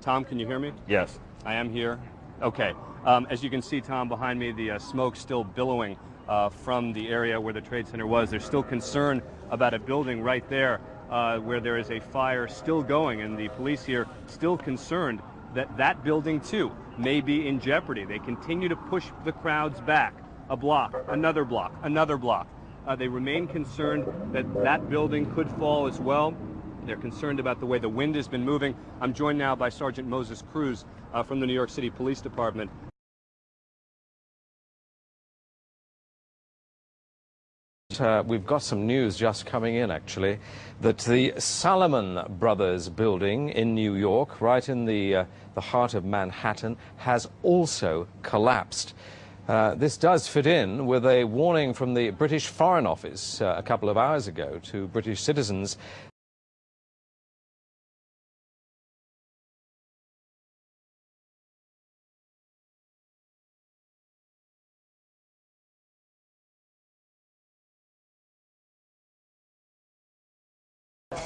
Tom, can you hear me? Yes. I am here. Okay. As you can see, Tom, behind me, the smoke still billowing from the area where the Trade Center was. There's still concern about a building right there where there is a fire still going, and the police here still concerned that that building, too, may be in jeopardy. They continue to push the crowds back. A block, another block, another block. They remain concerned that that building could fall as well. They're concerned about the way the wind has been moving. I'm joined now by Sergeant Moses Cruz from the New York City Police Department. We've got some news just coming in, actually, that the Salomon Brothers building in New York, right in the heart of Manhattan, has also collapsed. This does fit in with a warning from the British Foreign Office a couple of hours ago to British citizens.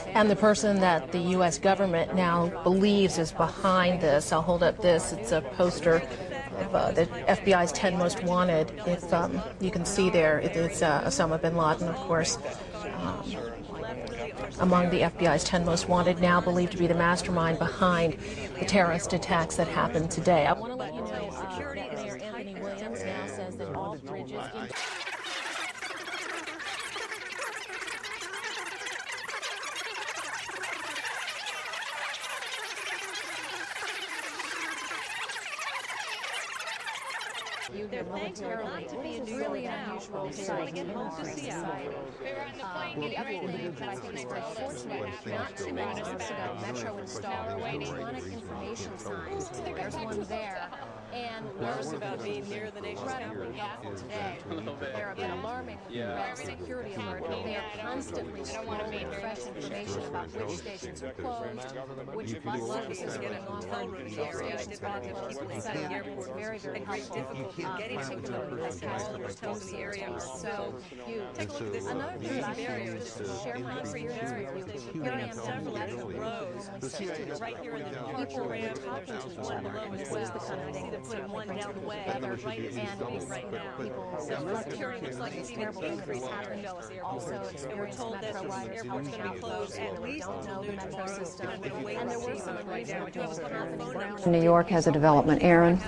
And the person that the U.S. government now believes is behind this, I'll hold up this, it's a poster of the FBI's 10 Most Wanted. If you can see there, it's Osama bin Laden, of course, among the FBI's 10 Most Wanted, now believed to be the mastermind behind the terrorist attacks that happened today. I want to let you know that Mayor Anthony Williams now says that all bridges... They're militarily to be a really unusual sight in our society. The other thing that I think is very fortunate, not too many months ago, Metro installed electronic information signs. There's one there. And nervous about being near the nation's capital today. They're a bit alarming with the security alert. They are constantly scrolling fresh information about which stations are closed, which bus services are getting off on the area. It's very, very helpful. Particularly this tells the area. So you take a look at this. Another thing about here is to share my experience with you. Here I am talking about the rows. Right here in the people are talking to one below. This is the kind of thing that put one down the way. And right now, so security looks like it's terrible increase happening. Also, we're told that the airport's going to be closed at least until the metro system. And there were some unusual things happening. New York has a development. Aaron?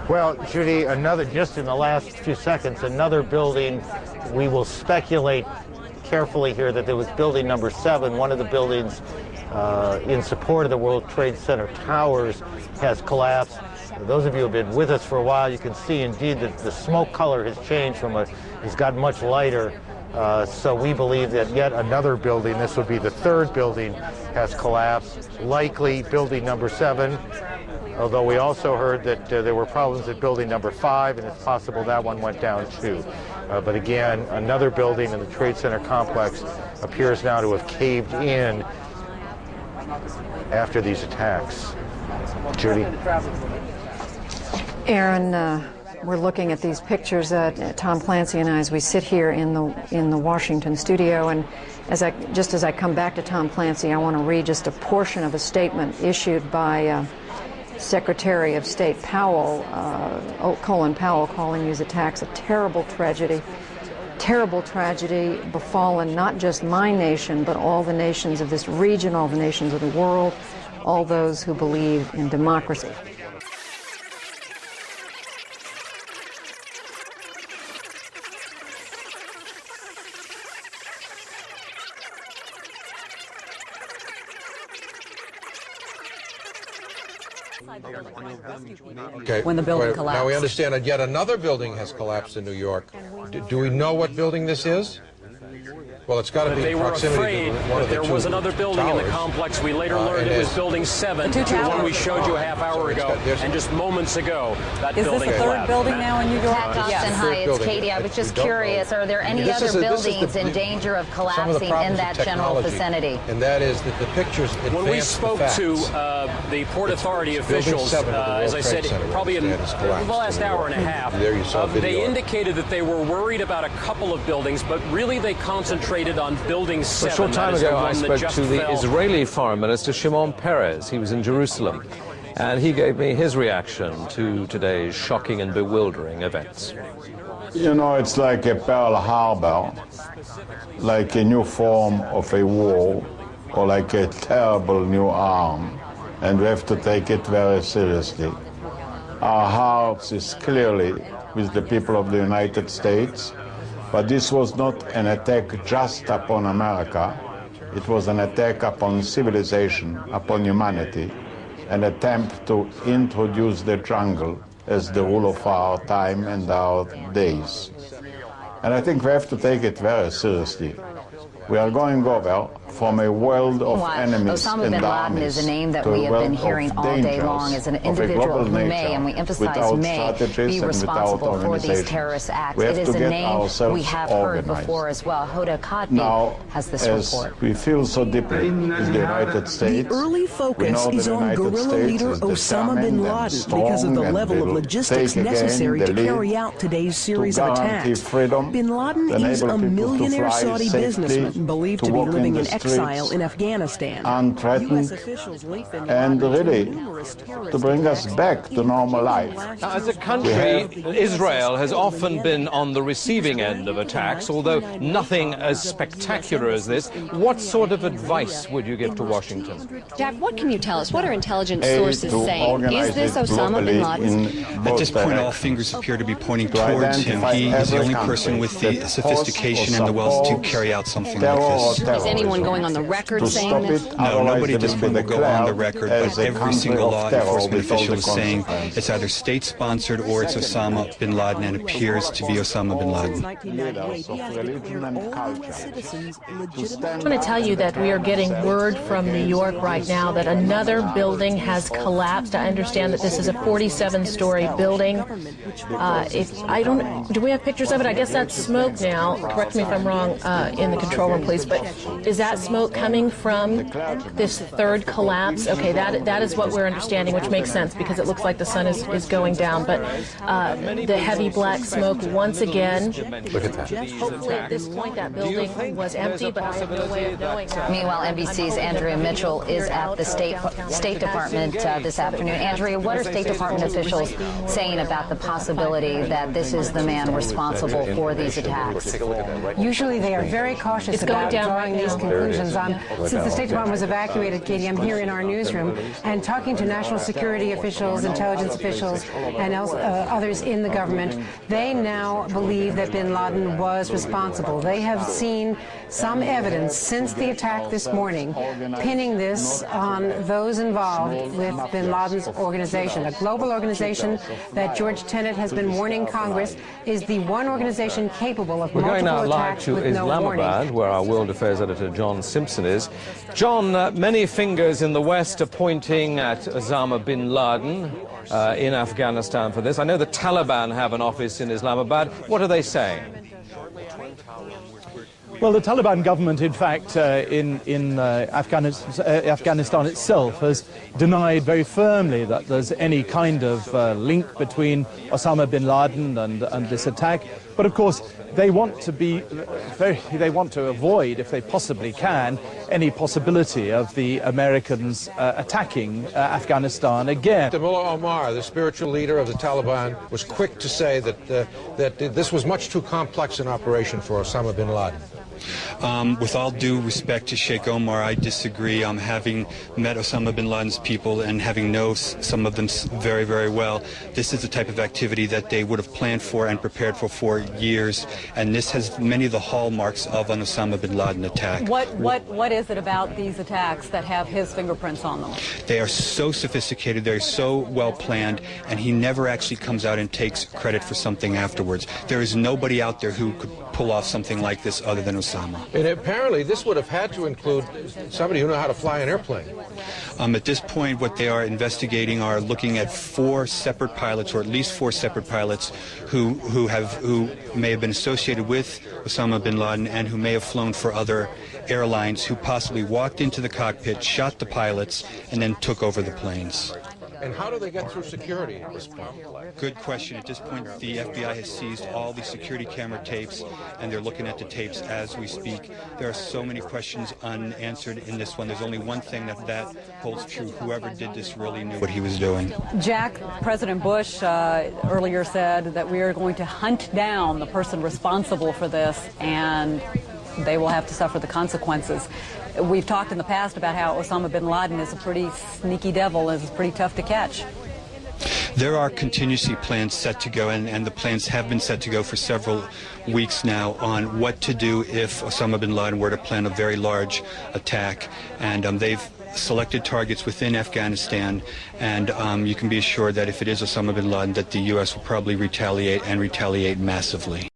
Well, Judy, just in the last few seconds, another building, we will speculate carefully here that there was building number 7, one of the buildings in support of the World Trade Center towers has collapsed. Those of you who have been with us for a while, you can see indeed that the smoke color has changed it's gotten much lighter. So we believe that yet another building, this would be the 3rd building, has collapsed, likely building number 7. Although we also heard that there were problems at building number 5, and it's possible that one went down too. But again, another building in the Trade Center complex appears now to have caved in after these attacks. Judy? Aaron, we're looking at these pictures, Tom Clancy and I, as we sit here in the Washington studio, and as I come back to Tom Clancy, I want to read just a portion of a statement issued by Secretary of State Powell, Colin Powell, calling these attacks a terrible tragedy befallen not just my nation, but all the nations of this region, all the nations of the world, all those who believe in democracy. Okay. When the building collapsed. Now we understand that yet another building has collapsed in New York. Do we know what building this is? Well, it's got to be in proximity to one of the two there was another building towers. in the complex. We later learned it was building 7, the one we showed you a half hour ago, and just moments ago, that building collapsed. Is this the 3rd building now in New York? Yes. Hi, it's Katie. I was just curious, are there any other buildings in danger of collapsing in that general vicinity? And that is that the pictures advance when we spoke to the Port Authority officials, as I said, probably in the last hour and a half, they indicated that they were worried about a couple of buildings, but really they concentrated concentrated on Building 7. A short time ago, I spoke to the Israeli Foreign Minister, Shimon Peres. He was in Jerusalem, and he gave me his reaction to today's shocking and bewildering events. You know, it's like a Pearl Harbor, like a new form of a war, or like a terrible new arm, and we have to take it very seriously. Our hearts is clearly with the people of the United States, but this was not an attack just upon America. It was an attack upon civilization, upon humanity, an attempt to introduce the jungle as the rule of our time and our days. And I think we have to take it very seriously. We are going over from a world of enemies Osama and bin Laden armies is a name that to a we have been world hearing of all day dangers, long as an of a individual global who may, nature, and we emphasize without may, strategies be and responsible without for these organization. terrorist acts. We have It is to a get name ourselves we have heard organized. before as well. Hoda Kotb Now, has this as report. we feel so deeply with the United States, The early focus is on guerrilla leader Osama bin Laden because of the level of logistics necessary to carry out today's series of attacks. Bin Laden is a millionaire Saudi businessman believed to be living in exile in Afghanistan. unthreatened, and really to bring us back to normal life. Now, as a country, Israel has often been on the receiving end of attacks, although nothing as spectacular as this. What sort of advice would you give to Washington? Jack, what can you tell us? What are intelligence sources saying? Is this Osama bin Laden? At this point, all fingers appear to be pointing towards him. He is the only person with the sophistication and the wealth to carry out something like this. Is anyone going on the record saying this? No, nobody at this point will go on the record, but every single law enforcement official is saying it's either state-sponsored or it's Osama bin Laden, and it appears to be Osama bin Laden. I want to tell you that we are getting word from New York right now that another building has collapsed. I understand that this is a 47-story building. Do we have pictures of it? I guess that's smoke now. Correct me if I'm wrong in the control room, please. But is that smoke coming from this third collapse? Okay, that is what we're understanding, which makes sense because it looks like the sun is going down. But the heavy black smoke once again. Look at that. Hopefully at this point that building was empty, but I have no way of knowing that. Meanwhile, NBC's Andrea Mitchell is at the State Department this afternoon. Andrea, what are State Department officials saying about the possibility that this is the man responsible for these attacks? Usually they are very cautious about drawing these conclusions. Since the State Department was evacuated, Katie, I'm here in our newsroom and talking to national security officials, intelligence officials, and others in the government. They now believe that bin Laden was responsible. They have seen some evidence since the attack this morning pinning this on those involved with bin Laden's organization, a global organization that George Tenet has been warning Congress is the one organization capable of multiple attacks with no warning. We're going now live to Islamabad, where our World Affairs editor John Simpson is. John, many fingers in the West are pointing at Osama bin Laden in Afghanistan for this. I know the Taliban have an office in Islamabad. What are they saying? Well, the Taliban government, in fact, in Afghanistan itself has denied very firmly that there's any kind of link between Osama bin Laden and this attack. But of course, they want to avoid, if they possibly can, any possibility of the Americans attacking Afghanistan again. Mullah Omar, the spiritual leader of the Taliban, was quick to say that this was much too complex an operation for Osama bin Laden. With all due respect to Sheikh Omar, I disagree. Having met Osama bin Laden's people and having known some of them very, very well, this is the type of activity that they would have planned for and prepared for years, and this has many of the hallmarks of an Osama bin Laden attack. What is it about these attacks that have his fingerprints on them? They are so sophisticated, they're so well planned, and he never actually comes out and takes credit for something afterwards. There is nobody out there who could pull off something like this other than Osama. And apparently this would have had to include somebody who knew how to fly an airplane. At this point, what they are investigating are looking at 4 separate pilots, or at least 4 separate pilots, who may have been associated with Osama bin Laden and who may have flown for other airlines, who possibly walked into the cockpit, shot the pilots, and then took over the planes. And how do they get through security at this point? Good question. At this point, the FBI has seized all the security camera tapes, and they're looking at the tapes as we speak. There are so many questions unanswered in this one. There's only one thing that holds true. Whoever did this really knew what he was doing. Jack, President Bush earlier said that we are going to hunt down the person responsible for this, and they will have to suffer the consequences. We've talked in the past about how Osama bin Laden is a pretty sneaky devil and is pretty tough to catch. There are contingency plans set to go, and the plans have been set to go for several weeks now on what to do if Osama bin Laden were to plan a very large attack. And they've selected targets within Afghanistan, and you can be assured that if it is Osama bin Laden, that the U.S. will probably retaliate and retaliate massively.